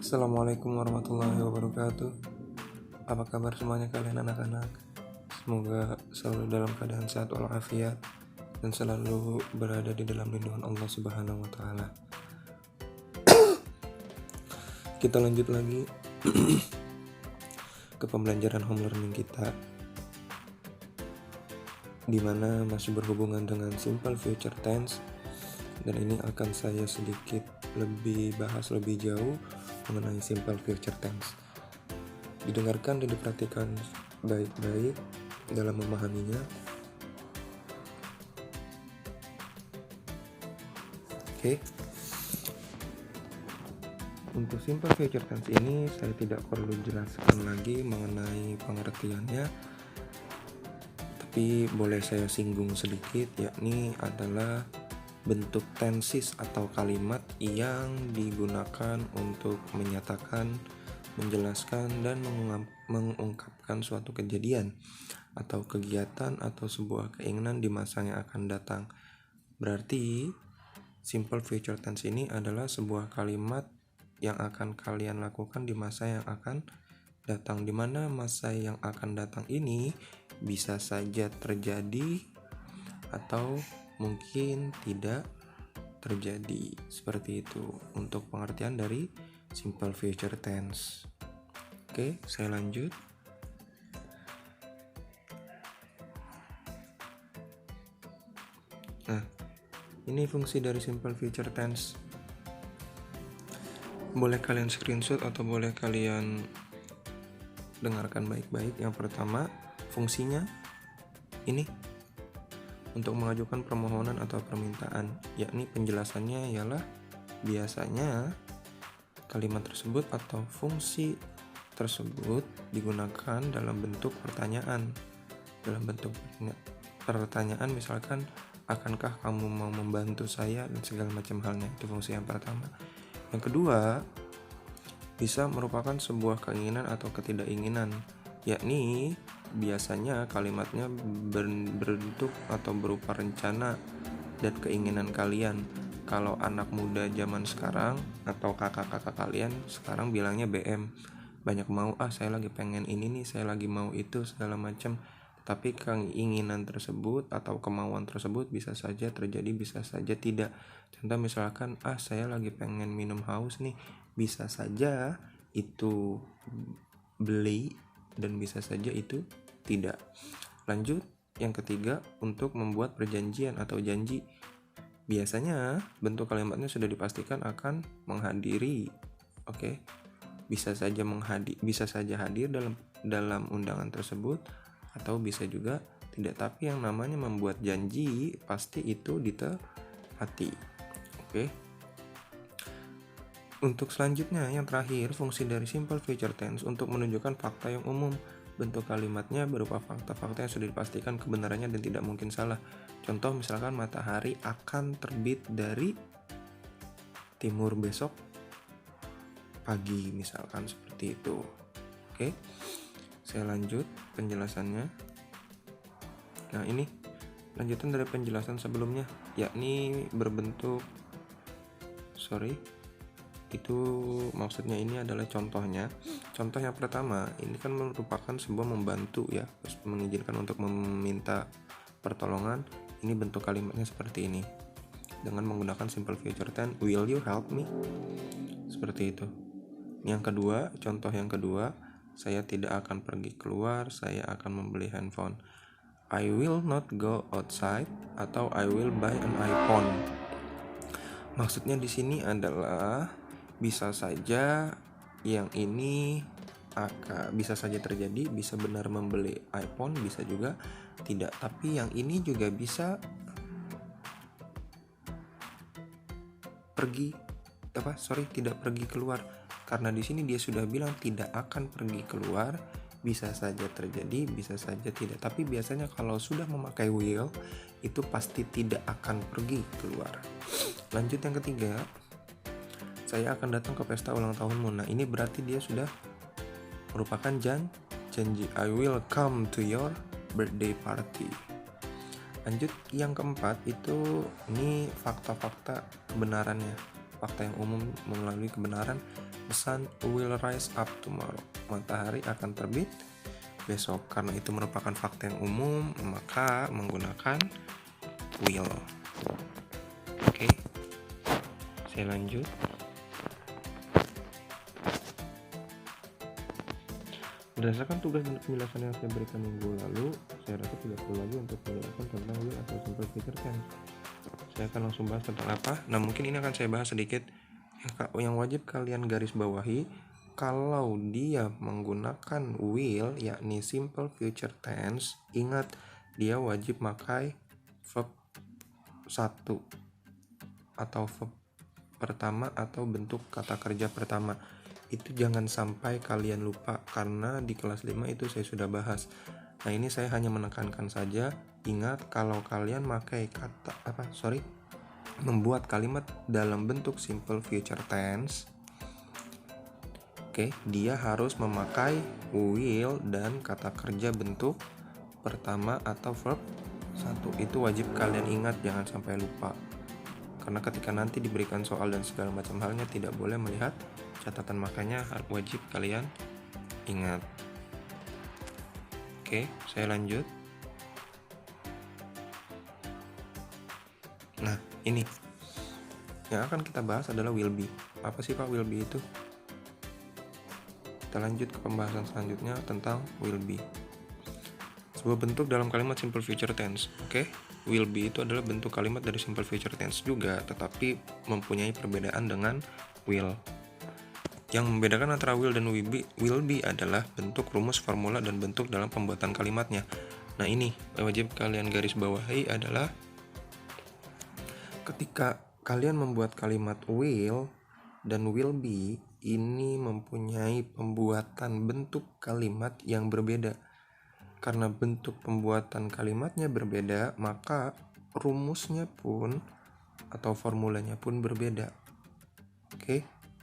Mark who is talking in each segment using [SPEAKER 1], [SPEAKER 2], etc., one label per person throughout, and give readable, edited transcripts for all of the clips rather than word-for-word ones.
[SPEAKER 1] Assalamualaikum warahmatullahi wabarakatuh. Apa kabar semuanya kalian anak-anak? Semoga selalu dalam keadaan sehat walafiat dan selalu berada di dalam lindungan Allah Subhanahu wa taala. Kita lanjut lagi ke pembelajaran home learning kita, di mana masih berhubungan dengan simple future tense, dan ini akan saya sedikit bahas lebih jauh mengenai simple future tense. Didengarkan dan diperhatikan baik-baik dalam memahaminya. Oke. Untuk simple future tense ini saya tidak perlu jelaskan lagi mengenai pengertiannya, tapi boleh saya singgung sedikit, yakni adalah bentuk tenses atau kalimat yang digunakan untuk menyatakan, menjelaskan, dan mengungkapkan suatu kejadian atau kegiatan atau sebuah keinginan di masa yang akan datang. Berarti simple future tense ini adalah sebuah kalimat yang akan kalian lakukan di masa yang akan datang, di mana masa yang akan datang ini bisa saja terjadi atau mungkin tidak terjadi. Seperti itu untuk pengertian dari simple future tense. Oke, saya lanjut. Nah, ini fungsi dari simple future tense. Boleh kalian screenshot atau boleh kalian dengarkan baik-baik. Yang pertama, fungsinya ini untuk mengajukan permohonan atau permintaan, yakni penjelasannya ialah biasanya kalimat tersebut atau fungsi tersebut digunakan dalam bentuk pertanyaan. Dalam bentuk pertanyaan misalkan, akankah kamu mau membantu saya, dan segala macam halnya. Itu fungsi yang pertama. Yang kedua, bisa merupakan sebuah keinginan atau ketidakinginan, yakni biasanya kalimatnya berbentuk atau berupa rencana dan keinginan kalian. Kalau anak muda zaman sekarang atau kakak-kakak kalian sekarang bilangnya BM, banyak mau, saya lagi pengen ini nih, saya lagi mau itu, segala macam. Tapi keinginan tersebut atau kemauan tersebut bisa saja terjadi, bisa saja tidak. Contoh misalkan, saya lagi pengen minum haus nih, bisa saja itu beli dan bisa saja itu tidak. Lanjut, yang ketiga, untuk membuat perjanjian atau janji. Biasanya bentuk kalimatnya sudah dipastikan akan menghadiri. Oke. Bisa saja hadir dalam undangan tersebut atau bisa juga tidak, tapi yang namanya membuat janji pasti itu ditepati. Oke. Untuk selanjutnya, yang terakhir, fungsi dari simple future tense untuk menunjukkan fakta yang umum. Bentuk kalimatnya berupa fakta-fakta yang sudah dipastikan kebenarannya dan tidak mungkin salah. Contoh misalkan, matahari akan terbit dari timur besok pagi, misalkan seperti itu. Oke, saya lanjut penjelasannya. Nah, ini lanjutan dari penjelasan sebelumnya, yakni berbentuk itu maksudnya ini adalah contohnya. Contoh yang pertama, ini kan merupakan sebuah membantu ya, mengizinkan untuk meminta pertolongan. Ini bentuk kalimatnya seperti ini dengan menggunakan simple future tense, will you help me? Seperti itu. Yang kedua, contoh yang kedua, saya tidak akan pergi keluar, saya akan membeli handphone. I will not go outside atau I will buy an iPhone. Maksudnya di sini adalah bisa saja yang ini bisa saja terjadi, bisa benar membeli iPhone, bisa juga tidak. Tapi yang ini juga bisa tidak pergi keluar, karena di sini dia sudah bilang tidak akan pergi keluar. Bisa saja terjadi, bisa saja tidak. Tapi biasanya kalau sudah memakai will, itu pasti tidak akan pergi keluar. Lanjut yang ketiga, saya akan datang ke pesta ulang tahunmu. Nah, ini berarti dia sudah merupakan janji. I will come to your birthday party. Lanjut yang keempat, itu ini fakta-fakta kebenarannya. fakta yang umum melalui kebenaran. The sun will rise up tomorrow. Matahari akan terbit besok. Karena itu merupakan fakta yang umum, maka menggunakan will. Oke, saya lanjut. Berdasarkan tugas dan penjelasan yang saya berikan minggu lalu, saya rasa tidak perlu lagi untuk menjelaskan tentang will atau simple future tense. Saya akan langsung bahas tentang apa. Nah, mungkin ini akan saya bahas sedikit. Yang wajib kalian garis bawahi, kalau dia menggunakan will, yakni simple future tense, ingat dia wajib pakai verb 1 atau verb pertama atau bentuk kata kerja pertama. Itu jangan sampai kalian lupa, karena di kelas 5 itu saya sudah bahas. Nah, ini saya hanya menekankan saja. Ingat, kalau kalian membuat kalimat dalam bentuk simple future tense, dia harus memakai will dan kata kerja bentuk pertama atau verb 1. Itu wajib kalian ingat, jangan sampai lupa. Karena ketika nanti diberikan soal dan segala macam halnya tidak boleh melihat catatan, makanya wajib kalian ingat. Oke, saya lanjut. Nah, ini yang akan kita bahas adalah will be. Apa sih Pak will be itu? Kita lanjut ke pembahasan selanjutnya tentang will be. Sebuah bentuk dalam kalimat simple future tense. Will be itu adalah bentuk kalimat dari simple future tense juga, tetapi mempunyai perbedaan dengan will. Yang membedakan antara will dan will be adalah bentuk, rumus, formula, dan bentuk dalam pembuatan kalimatnya. Nah, ini wajib kalian garis bawahi adalah ketika kalian membuat kalimat will dan will be, ini mempunyai pembuatan bentuk kalimat yang berbeda. Karena bentuk pembuatan kalimatnya berbeda, maka rumusnya pun atau formulanya pun berbeda.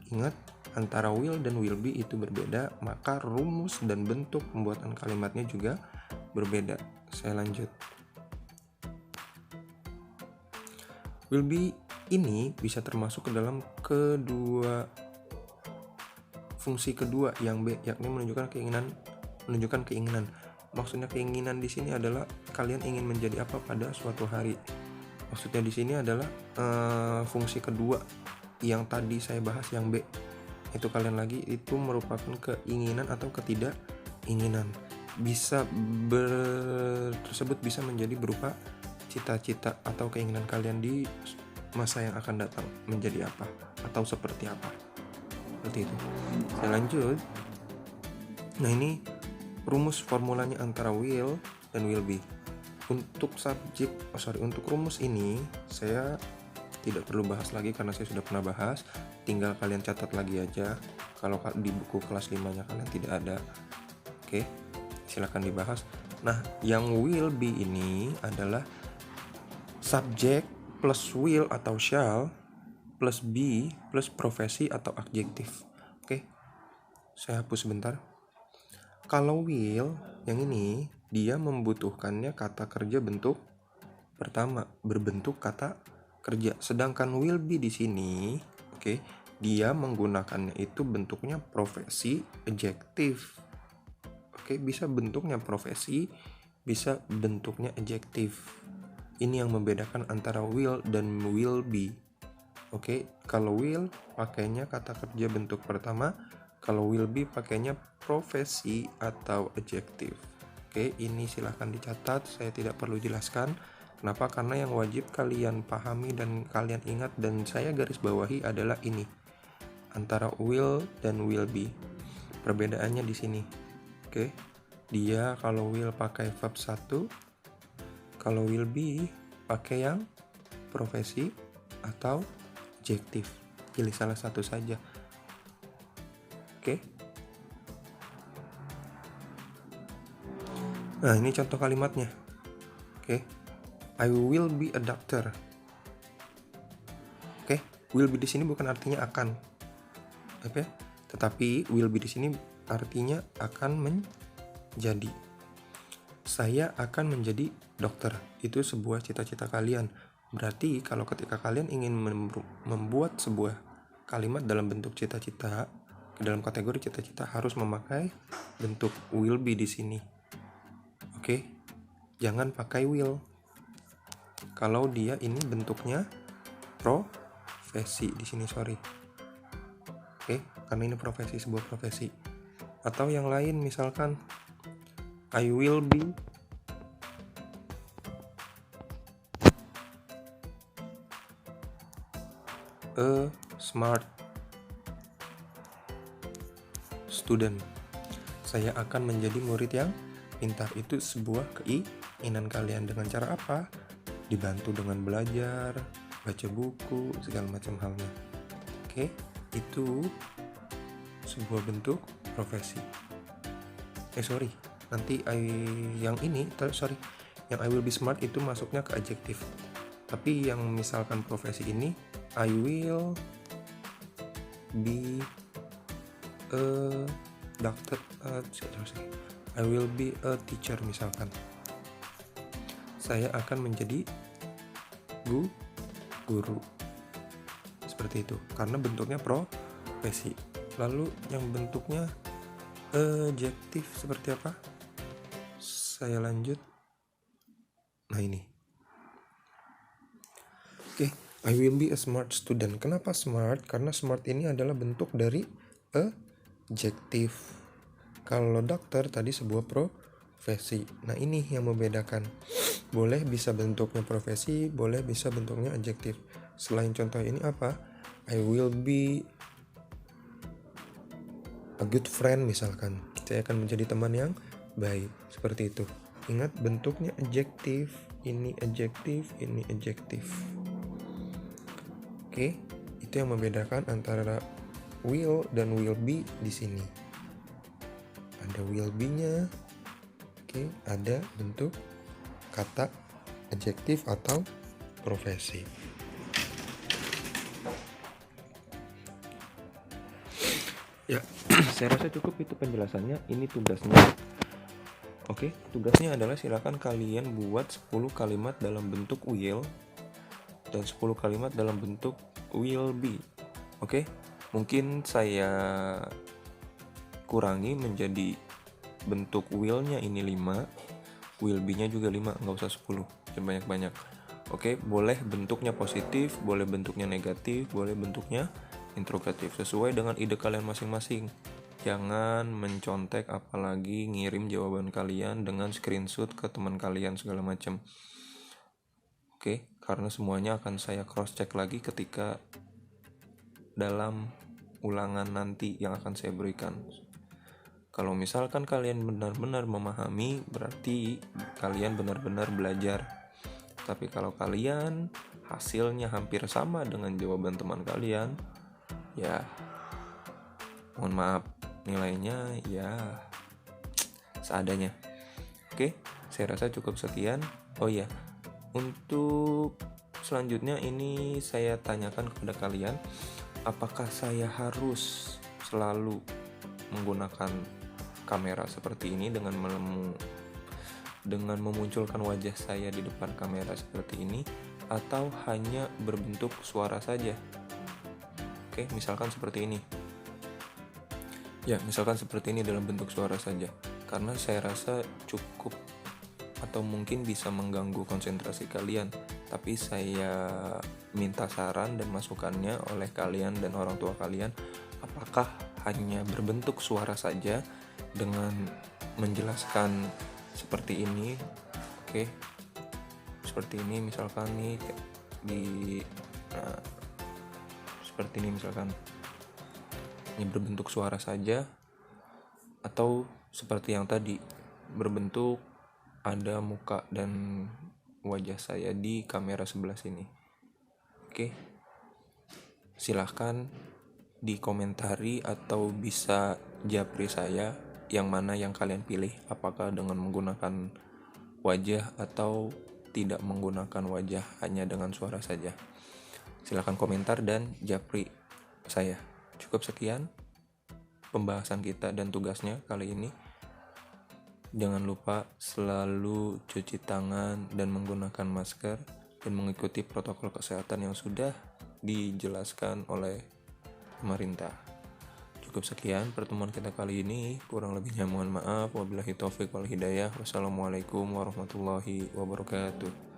[SPEAKER 1] Ingat, antara will dan will be itu berbeda, maka rumus dan bentuk pembuatan kalimatnya juga berbeda. Saya lanjut. Will be ini bisa termasuk ke dalam fungsi kedua yang B, yakni menunjukkan keinginan. Maksudnya keinginan di sini adalah kalian ingin menjadi apa pada suatu hari. Maksudnya di sini adalah fungsi kedua yang tadi saya bahas yang B. Itu kalian lagi, itu merupakan keinginan atau ketidakinginan. Tersebut bisa menjadi berupa cita-cita atau keinginan kalian di masa yang akan datang, menjadi apa atau seperti apa. Seperti itu. Saya lanjut. Nah, ini rumus formulanya antara will dan will be. Untuk untuk rumus ini saya tidak perlu bahas lagi karena saya sudah pernah bahas. Tinggal kalian catat lagi aja. Kalau di buku kelas 5-nya kalian tidak ada. Silakan dibahas. Nah, yang will be ini adalah subject plus will atau shall plus be plus profesi atau adjektif. Saya hapus sebentar. Kalau will yang ini, dia membutuhkannya kata kerja bentuk pertama, berbentuk kata kerja. Sedangkan will be di sini, dia menggunakannya itu bentuknya profesi adjektif. Bisa bentuknya profesi, bisa bentuknya adjektif. Ini yang membedakan antara will dan will be. Kalau will pakainya kata kerja bentuk pertama, kalau will be pakainya profesi atau adjektif. Ini silahkan dicatat, saya tidak perlu jelaskan. Kenapa? Karena yang wajib kalian pahami dan kalian ingat dan saya garis bawahi adalah ini, antara will dan will be. Perbedaannya di sini. Dia kalau will pakai verb 1, kalau will be pakai yang profesi atau adjektif. Pilih salah satu saja. Nah, ini contoh kalimatnya. I will be a doctor. Will be di sini bukan artinya akan. Tetapi will be di sini artinya akan menjadi. Saya akan menjadi dokter. Itu sebuah cita-cita kalian. Berarti kalau ketika kalian ingin membuat sebuah kalimat dalam bentuk cita-cita, dalam kategori cita-cita harus memakai bentuk will be di sini. Oke, jangan pakai will. Kalau dia ini bentuknya profesi di sini, sorry. Oke, karena ini profesi, sebuah profesi. Atau yang lain misalkan I will be a smart student. Saya akan menjadi murid yang pintar. Itu sebuah keinginan kalian. Dengan cara apa? Dibantu dengan belajar, baca buku, segala macam halnya. Oke, itu sebuah bentuk profesi. Nanti yang I will be smart itu masuknya ke adjektif. Tapi yang misalkan profesi ini, I will be a doctor, I will be a teacher misalkan. Saya akan menjadi guru. Seperti itu, karena bentuknya profesi. Lalu yang bentuknya adjektif seperti apa? Saya lanjut. Nah ini. Oke, I will be a smart student. Kenapa smart? Karena smart ini adalah bentuk dari adjektif. Kalau dokter tadi sebuah profesi. Nah ini yang membedakan. Boleh bisa bentuknya profesi, boleh bisa bentuknya adjektif. Selain contoh ini apa? I will be a good friend misalkan. Saya akan menjadi teman yang baik. Seperti itu. Ingat bentuknya adjektif. Ini adjektif, ini adjektif. Oke, itu yang membedakan antara will dan will be di sini. Ada will be-nya. Oke, ada bentuk kata adjektif atau profesi. Ya, saya rasa cukup itu penjelasannya. Ini tugasnya. Oke, tugasnya adalah silakan kalian buat 10 kalimat dalam bentuk will dan 10 kalimat dalam bentuk will be. Oke, mungkin saya kurangi menjadi bentuk will-nya ini 5, will be-nya juga 5, nggak usah 10, jangan banyak-banyak. Oke, boleh bentuknya positif, boleh bentuknya negatif, boleh bentuknya interrogatif, sesuai dengan ide kalian masing-masing. Jangan mencontek apalagi ngirim jawaban kalian dengan screenshot ke teman kalian segala macam. Oke, karena semuanya akan saya cross check lagi ketika dalam ulangan nanti yang akan saya berikan. Kalau misalkan kalian benar-benar memahami, berarti kalian benar-benar belajar. Tapi kalau kalian hasilnya hampir sama dengan jawaban teman kalian, ya mohon maaf, nilainya ya seadanya. Oke, saya rasa cukup sekian. Oh ya, untuk selanjutnya ini saya tanyakan kepada kalian, apakah saya harus selalu menggunakan kamera seperti ini dengan memunculkan wajah saya di depan kamera seperti ini, atau hanya berbentuk suara saja? Oke, misalkan seperti ini. Ya, misalkan seperti ini dalam bentuk suara saja. Karena saya rasa cukup atau mungkin bisa mengganggu konsentrasi kalian. Tapi saya minta saran dan masukannya oleh kalian dan orang tua kalian. Apakah hanya berbentuk suara saja dengan menjelaskan seperti ini? Oke. Seperti ini misalkan nih seperti ini misalkan. Ini berbentuk suara saja, atau seperti yang tadi berbentuk ada muka dan wajah saya di kamera sebelah sini. Oke, silahkan dikomentari atau bisa japri saya yang mana yang kalian pilih, apakah dengan menggunakan wajah atau tidak menggunakan wajah, hanya dengan suara saja. Silahkan komentar dan japri saya. Cukup sekian pembahasan kita dan tugasnya kali ini. Jangan lupa selalu cuci tangan dan menggunakan masker dan mengikuti protokol kesehatan yang sudah dijelaskan oleh pemerintah. Cukup sekian pertemuan kita kali ini, kurang lebihnya mohon maaf. Wabillahi taufiq wal hidayah. Wassalamualaikum warahmatullahi wabarakatuh.